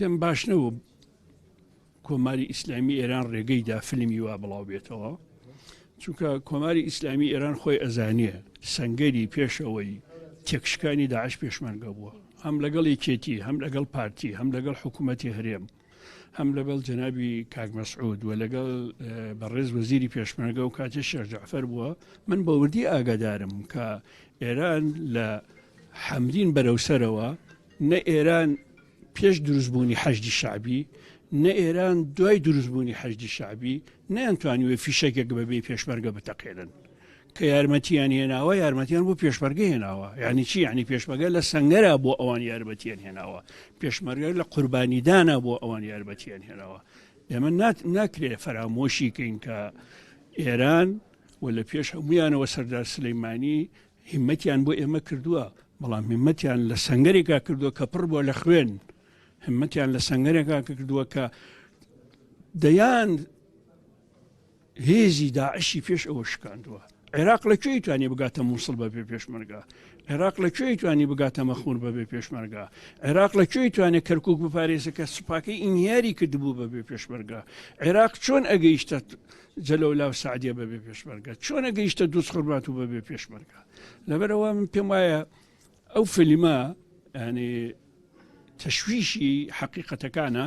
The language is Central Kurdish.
پێم باش نەبوو کۆماری ئیسلامی ئێران ڕێگەیدا فیلمی وا بڵاو بێتەوە چونکە کۆماری ئیسلامی ئێران خۆی ئەزانیە سەنگەری پێشەوەی تێکشکانی داعش پێشمەرگە بووە هەم لەگەڵ یەکێتی هەم لەگەڵ پارتی هەم لەگەڵ حکوومەتی هەرێم هەم لەگەڵ جەنابی کاک مەسعود و لەگەڵ بەڕێز وەزیری پێشمەرگە و کاتێ شێخ جەعفەر بووە من بە وردی ئاگادارم کە ئێران لە حەمرین بەرەوسەرەوە نە ئێران پێش دروستبوونی حەشدی شعبی نە ئێران دوای دروستبوونی حەشدی شعبی نەیانتوانیوە فیشەکێک بەبێ پێشمەرگە بتەقێنن کە یارمەتیان هێناوە یارمەتیان بۆ پێشمەرگە هێناوە یعنی چی یعنی پێشمەرگە لە سەنگەرە بۆ ئەوان یارمەتیان هێناوە پێشمەرگە لە قوربانیدانە بۆ ئەوان یارمەتیان هێناوە ئێمە ناکرێ فەرامۆشیکەین کە ئێران و لە پێش هەمویانەوە سەردار سلەیمانی هیمەتیان بۆ ئێمە کردووە بەڵام هیمەتیان لە سەنگەرێکا کردووە کە پڕ بۆ لە خوێن همەتیان لە سەنگەرێکا کردووە کە دەیان هێزی داعشی پێش ئەوە شکاندووە عێراق لەکوێ توانی بگاتە مووسڵ بەبێ پێشمەرگە عێراق لەکوێ توانی بگاتە مەخمور بەبێ پێشمەرگە عێراق لەکوێ توانێت کەرکووک بپارێزە کە سوپاکەی ئینیاری کردبوو بەبێ پێشمەرگە عێراق چۆن ئەگەیشتە جەلەولا و سعدیە بەبێ پێشمەرگە چۆن ئەگەیشتە دووس خورمات و بەبێ پێشمەرگە لەبەرەوە من پێم وایە ئەو فیلمە ینی تەشویشی حەقیقەتەکانە